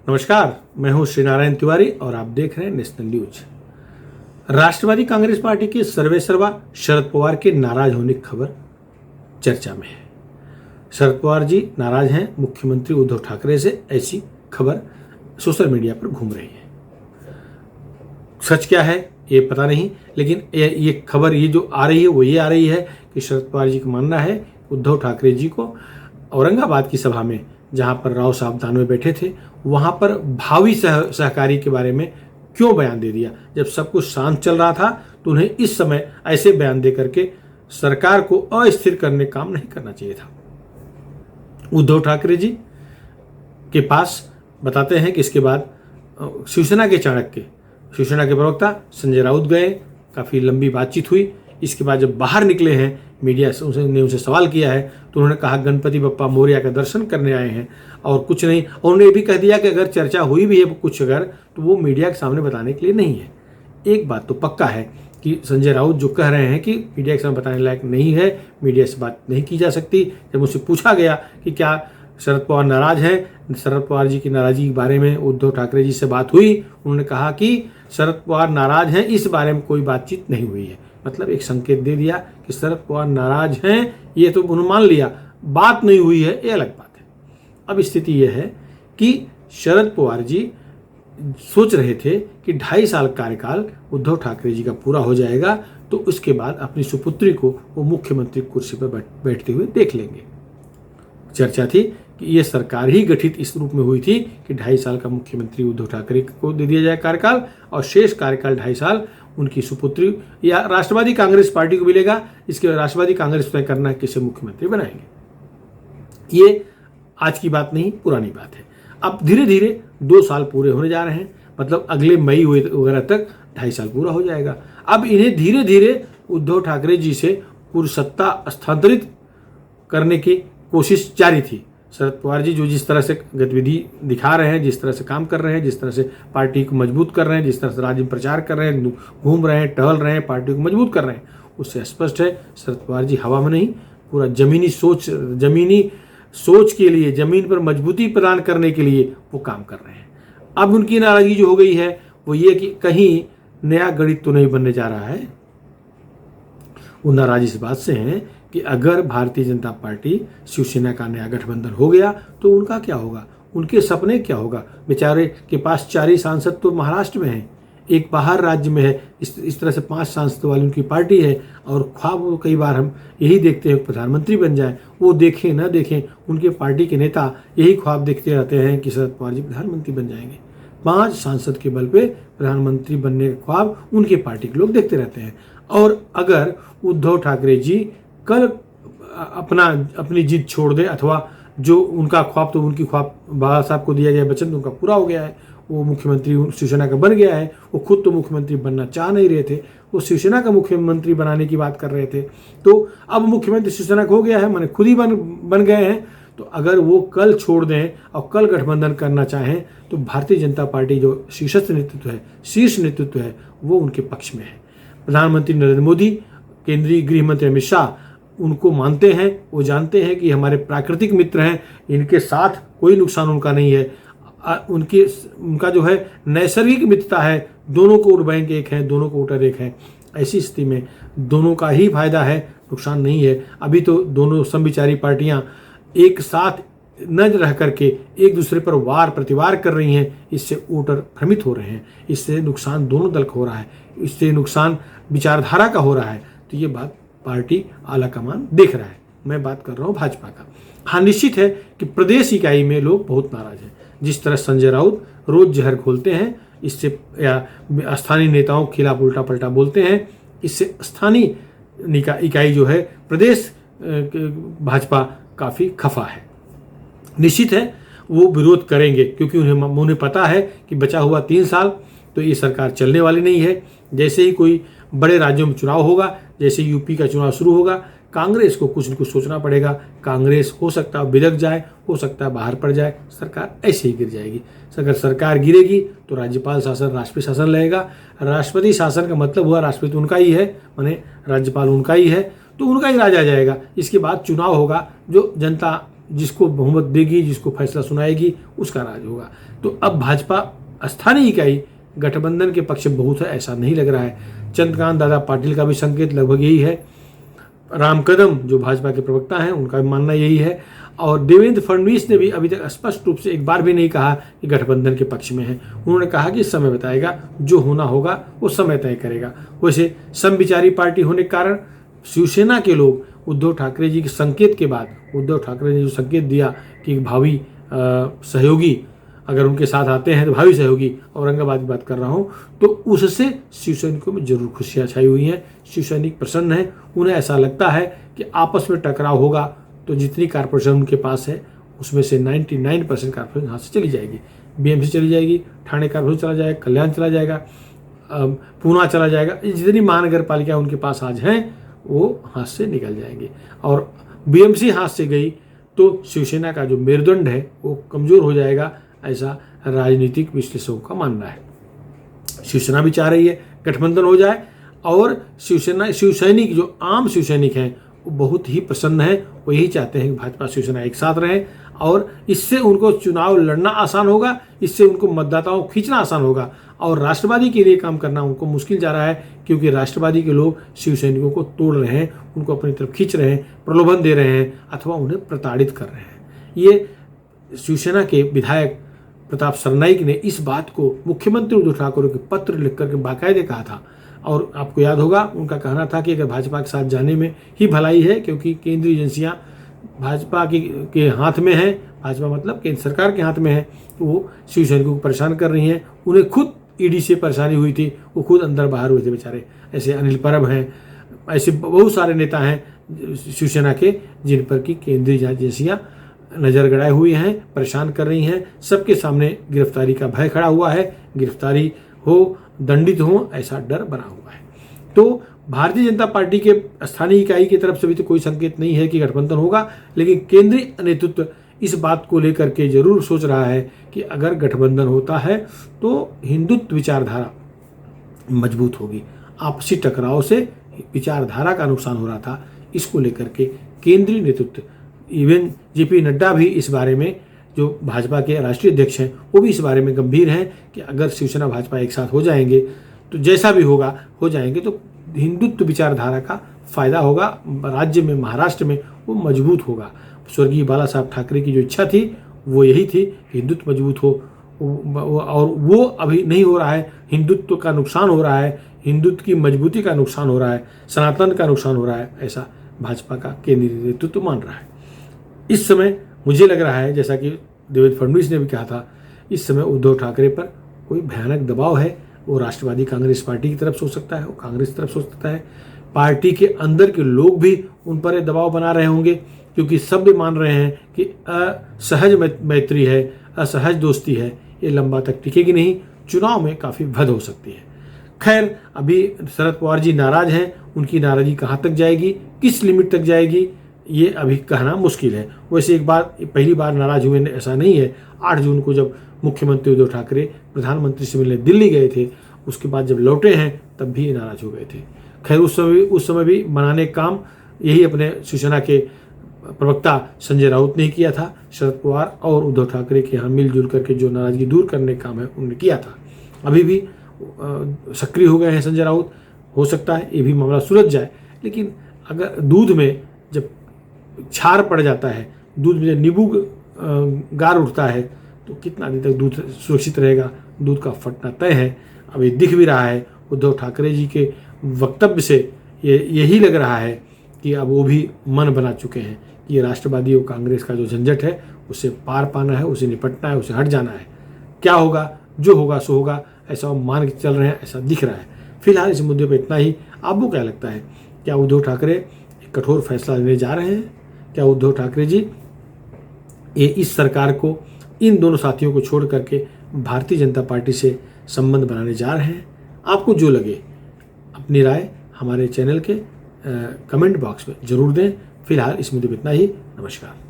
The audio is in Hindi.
नमस्कार, मैं हूं श्री नारायण तिवारी और आप देख रहे हैं नेशनल न्यूज। राष्ट्रवादी कांग्रेस पार्टी के सर्वेसर्वा शरद पवार के नाराज होने की खबर चर्चा में है। शरद पवार जी नाराज हैं मुख्यमंत्री उद्धव ठाकरे से, ऐसी खबर सोशल मीडिया पर घूम रही है। सच क्या है ये पता नहीं, लेकिन ये खबर ये जो आ रही है वो ये आ रही है कि शरद पवार जी का मानना है उद्धव ठाकरे जी को औरंगाबाद की सभा में, जहां पर राव साहब दानवे बैठे थे, वहां पर भावी सहकारी के बारे में क्यों बयान दे दिया। जब सब कुछ शांत चल रहा था तो उन्हें इस समय ऐसे बयान दे करके सरकार को अस्थिर करने काम नहीं करना चाहिए था। उद्धव ठाकरे जी के पास बताते हैं कि इसके बाद शिवसेना के चाणक्य, शिवसेना के प्रवक्ता संजय राउत गए, काफ़ी लंबी बातचीत हुई। इसके बाद जब बाहर निकले हैं, मीडिया ने उनसे सवाल किया है तो उन्होंने कहा गणपति बप्पा मोरया का दर्शन करने आए हैं और कुछ नहीं। और उन्होंने ये भी कह दिया कि अगर चर्चा हुई भी है कुछ अगर, तो वो मीडिया के सामने बताने के लिए नहीं है। एक बात तो पक्का है कि संजय राउत जो कह रहे हैं कि मीडिया के सामने बताने लायक नहीं है, मीडिया से बात नहीं की जा सकती। जब मुझसे पूछा गया कि क्या शरद पवार नाराज हैं, शरद पवार जी की नाराजगी के बारे में उद्धव ठाकरे जी से बात हुई, उन्होंने कहा कि शरद पवार नाराज हैं, इस बारे में कोई बातचीत नहीं हुई है। मतलब एक संकेत दे दिया कि शरद पवार नाराज हैं, ये तो उन्होंने मान लिया, बात नहीं हुई है ये अलग बात है। अब स्थिति यह है कि शरद पवार जी सोच रहे थे कि 2.5 साल कार्यकाल उद्धव ठाकरे जी का पूरा हो जाएगा तो उसके बाद अपनी सुपुत्री को वो मुख्यमंत्री कुर्सी पर बैठते हुए देख लेंगे। चर्चा थी कि ये सरकार ही गठित इस रूप में हुई थी कि 2.5 साल का मुख्यमंत्री उद्धव ठाकरे को दे दिया जाए कार्यकाल और शेष कार्यकाल 2.5 साल उनकी सुपुत्री या राष्ट्रवादी कांग्रेस पार्टी को मिलेगा। इसके राष्ट्रवादी कांग्रेस तय करना किसे मुख्यमंत्री बनाएंगे। ये आज की बात नहीं, पुरानी बात है। अब धीरे धीरे 2 साल पूरे होने जा रहे हैं, मतलब अगले मई वगैरह तक 2.5 साल पूरा हो जाएगा। अब इन्हें धीरे धीरे उद्धव ठाकरे जी से पूरी सत्ता स्थानांतरित करने की कोशिश जारी थी। शरद पवार जी जो जिस तरह से गतिविधि दिखा रहे हैं, जिस तरह से काम कर रहे हैं, जिस तरह से पार्टी को मजबूत कर रहे हैं, जिस तरह से राज्य में प्रचार कर रहे हैं, घूम रहे हैं, टहल रहे हैं, पार्टी को मजबूत कर रहे हैं, उससे स्पष्ट है शरद पवार जी हवा में नहीं, पूरा जमीनी सोच के लिए, जमीन पर मजबूती प्रदान करने के लिए वो काम कर रहे हैं। अब उनकी नाराजगी जो हो गई है वो ये कि कहीं नया गणित तो नहीं बनने जा रहा है। वो नाराज इस बात से हैं कि अगर भारतीय जनता पार्टी शिवसेना का नया गठबंधन हो गया तो उनका क्या होगा, उनके सपने क्या होगा। बेचारे के पास 4 ही सांसद तो महाराष्ट्र में हैं, एक बाहर राज्य में है। इस तरह से 5 सांसद वाली उनकी पार्टी है और ख्वाब वो कई बार हम यही देखते हैं प्रधानमंत्री बन जाए। वो देखें ना देखें, उनके पार्टी के नेता यही ख्वाब देखते रहते हैं कि शरद पवार जी प्रधानमंत्री बन जाएंगे। 5 सांसद के बल पे प्रधानमंत्री बनने का ख्वाब उनके पार्टी के लोग देखते रहते हैं। और अगर उद्धव ठाकरे जी कल अपनी जिद छोड़ दे, अथवा जो उनका ख्वाब, तो उनकी ख्वाब बाबा साहब को दिया गया वचन तो उनका पूरा हो गया है, वो मुख्यमंत्री शिवसेना का बन गया है। वो खुद तो मुख्यमंत्री बनना चाह नहीं रहे थे, वो शिवसेना का मुख्यमंत्री बनाने की बात कर रहे थे। तो अब मुख्यमंत्री शिवसेना का हो गया है, माने खुद ही बन गए हैं। तो अगर वो कल छोड़ दें और कल गठबंधन करना चाहें तो भारतीय जनता पार्टी जो शीर्ष नेतृत्व है वो उनके पक्ष में है। प्रधानमंत्री नरेंद्र मोदी, केंद्रीय गृह मंत्री अमित शाह उनको मानते हैं, वो जानते हैं कि हमारे प्राकृतिक मित्र हैं, इनके साथ कोई नुकसान उनका नहीं है। उनका जो है नैसर्गिक मित्रता है, दोनों को वोट बैंक एक है, दोनों को वोटर एक है। ऐसी स्थिति में दोनों का ही फायदा है, नुकसान नहीं है। अभी तो दोनों समविचारी पार्टियां एक साथ न रह करके एक दूसरे पर वार प्रतिवार कर रही हैं, इससे वोटर भ्रमित हो रहे हैं, इससे नुकसान दोनों दल का हो रहा है, इससे नुकसान विचारधारा का हो रहा है। तो ये बात पार्टी आला कमान देख रहा है। मैं बात कर रहा हूँ भाजपा का। हाँ, निश्चित है कि प्रदेश इकाई में लोग बहुत नाराज हैं। जिस तरह संजय राउत रोज जहर घोलते हैं, इससे या स्थानीय नेताओं के खिलाफ उल्टा पलटा बोलते हैं, इससे स्थानीय इकाई जो है प्रदेश भाजपा काफ़ी खफा है। निश्चित है वो विरोध करेंगे, क्योंकि उन्हें पता है कि बचा हुआ 3 साल तो ये सरकार चलने वाली नहीं है। जैसे ही कोई बड़े राज्यों में चुनाव होगा, जैसे यूपी का चुनाव शुरू होगा, कांग्रेस को कुछ न कुछ सोचना पड़ेगा। कांग्रेस हो सकता है बिदक जाए, हो सकता है बाहर पड़ जाए, सरकार ऐसे ही गिर जाएगी। अगर सरकार गिरेगी तो राज्यपाल शासन, राष्ट्रपति शासन रहेगा। राष्ट्रपति शासन का मतलब हुआ राष्ट्रपति उनका ही है, माने राज्यपाल उनका ही है, तो उनका ही राज आ जाएगा। इसके बाद चुनाव होगा, जो जनता जिसको बहुमत देगी, जिसको फैसला सुनाएगी, उसका राज होगा। तो अब भाजपा स्थानीय इकाई गठबंधन के पक्ष में बहुत है, ऐसा नहीं लग रहा है। चंद्रकांत दादा पाटिल का भी संकेत लगभग यही है। राम कदम जो भाजपा के प्रवक्ता हैं, उनका भी मानना यही है। और देवेंद्र फडणवीस ने भी अभी तक स्पष्ट रूप से एक बार भी नहीं कहा कि गठबंधन के पक्ष में है। उन्होंने कहा कि समय बताएगा, जो होना होगा वो समय तय करेगा। वैसे समविचारी पार्टी होने के कारण शिवसेना के लोग उद्धव ठाकरे जी के संकेत के बाद, उद्धव ठाकरे ने जो संकेत दिया कि भावी सहयोगी अगर उनके साथ आते हैं तो भावी सहयोगी, औरंगाबाद की बात कर रहा हूं, तो उससे शिवसैनिकों में जरूर खुशियां छाई हुई हैं। शिवसैनिक प्रसन्न हैं। उन्हें ऐसा लगता है कि आपस में टकराव होगा तो जितनी कारपोरेशन उनके पास है उसमें से 99% कारपोरेशन हाथ से चली जाएगी। बीएमसी चली जाएगी, ठाणे कारपोरेशन चला जाएगा, कल्याण चला जाएगा, पूना चला जाएगा। जितनी महानगर पालिका उनके पास आज हैं वो हाथ से निकल जाएंगे। और बीएमसी हाथ से गई तो शिवसेना का जो मेरुदंड है वो कमजोर हो जाएगा, ऐसा राजनीतिक विश्लेषकों का मानना है। शिवसेना भी चाह रही है गठबंधन हो जाए, और शिवसैनिक जो आम शिवसैनिक हैं वो बहुत ही प्रसन्न है। वो यही चाहते हैं कि भाजपा शिवसेना एक साथ रहें, और इससे उनको चुनाव लड़ना आसान होगा, इससे उनको मतदाताओं को खींचना आसान होगा। और राष्ट्रवादी के लिए काम करना उनको मुश्किल जा रहा है, क्योंकि राष्ट्रवादी के लोग शिवसैनिकों को तोड़ रहे हैं, उनको अपनी तरफ खींच रहे हैं, प्रलोभन दे रहे हैं अथवा उन्हें प्रताड़ित कर रहे हैं। ये शिवसेना के विधायक प्रताप सरनाईक ने इस बात को मुख्यमंत्री उद्धव ठाकरे के पत्र लिख करके बाकायदे कहा था। और आपको याद होगा उनका कहना था कि अगर भाजपा के साथ जाने में ही भलाई है, क्योंकि केंद्रीय एजेंसियां भाजपा के हाथ में है, भाजपा मतलब केंद्र सरकार के हाथ में है, तो वो शिवसैनिकों को परेशान कर रही हैं। उन्हें खुद ईडी से परेशानी हुई थी, वो खुद अंदर बाहर हुए थे बेचारे। ऐसे अनिल परब हैं, ऐसे बहुत सारे नेता हैं शिवसेना के जिन पर कि केंद्रीय एजेंसियां नजर गड़ाए हुई हैं, परेशान कर रही हैं। सबके सामने गिरफ्तारी का भय खड़ा हुआ है, गिरफ्तारी हो, दंडित हो, ऐसा डर बना हुआ है। तो भारतीय जनता पार्टी के स्थानीय इकाई की तरफ से भी तो कोई संकेत नहीं है कि गठबंधन होगा, लेकिन केंद्रीय नेतृत्व इस बात को लेकर के जरूर सोच रहा है कि अगर गठबंधन होता है तो हिंदुत्व विचारधारा मजबूत होगी। आपसी टकराव से विचारधारा का नुकसान हो रहा था, इसको लेकर के केंद्रीय नेतृत्व, इवन जेपी नड्डा भी इस बारे में, जो भाजपा के राष्ट्रीय अध्यक्ष हैं, वो भी इस बारे में गंभीर हैं कि अगर शिवसेना भाजपा एक साथ हो जाएंगे तो जैसा भी होगा हो जाएंगे तो हिंदुत्व विचारधारा का फायदा होगा। राज्य में, महाराष्ट्र में वो मजबूत होगा। स्वर्गीय बाला साहब ठाकरे की जो इच्छा थी वो यही थी कि हिंदुत्व मजबूत हो, और वो अभी नहीं हो रहा है। हिंदुत्व का नुकसान हो रहा है, हिंदुत्व की मजबूती का नुकसान हो रहा है, सनातन का नुकसान हो रहा है, ऐसा भाजपा का केंद्रीय नेतृत्व मान रहा है। इस समय मुझे लग रहा है, जैसा कि देवेंद्र फडणवीस ने भी कहा था, इस समय उद्धव ठाकरे पर कोई भयानक दबाव है। वो राष्ट्रवादी कांग्रेस पार्टी की तरफ सोच सकता है, वो कांग्रेस की तरफ सोच सकता है, पार्टी के अंदर के लोग भी उन पर दबाव बना रहे होंगे, क्योंकि सब भी मान रहे हैं कि असहज मैत्री है, असहज दोस्ती है, ये लंबा तक टिकेगी नहीं, चुनाव में काफ़ी भद हो सकती है। खैर, अभी शरद पवार जी नाराज हैं, उनकी नाराजगी कहाँ तक जाएगी, किस लिमिट तक जाएगी, ये अभी कहना मुश्किल है। वैसे एक बार पहली बार नाराज हुए ऐसा नहीं है। 8 जून को जब मुख्यमंत्री उद्धव ठाकरे प्रधानमंत्री से मिलने दिल्ली गए थे, उसके बाद जब लौटे हैं तब भी नाराज हो गए थे। खैर, उस समय भी मनाने का काम यही अपने शिवसेना के प्रवक्ता संजय राउत ने किया था। शरद पवार और उद्धव ठाकरे के यहाँ मिलजुल करके जो नाराजगी दूर करने का काम है उन्होंने किया था। अभी भी सक्रिय हो गए हैं संजय राउत। हो सकता है ये भी मामला सुलझ जाए, लेकिन अगर दूध में जब क्षार पड़ जाता है, दूध में जब नींबू गार उठता है, तो कितना दिन तक दूध सुरक्षित रहेगा, दूध का फटना तय है। अब ये दिख भी रहा है उद्धव ठाकरे जी के वक्तव्य से, यही लग रहा है कि अब वो भी मन बना चुके हैं कि ये राष्ट्रवादी और कांग्रेस का जो झंझट है उससे पार पाना है, उसे निपटना है, उसे हट जाना है। क्या होगा, जो होगा सो होगा, ऐसा वो मान के चल रहे हैं, ऐसा दिख रहा है। फिलहाल इस मुद्दे पर इतना ही। आपको क्या लगता है, क्या उद्धव ठाकरे एक कठोर फैसला लेने जा रहे हैं? क्या उद्धव ठाकरे जी ये इस सरकार को, इन दोनों साथियों को छोड़ करके भारतीय जनता पार्टी से संबंध बनाने जा रहे हैं? आपको जो लगे अपनी राय हमारे चैनल के कमेंट बॉक्स में जरूर दें। फिलहाल इस मुद्दे पर इतना ही। नमस्कार।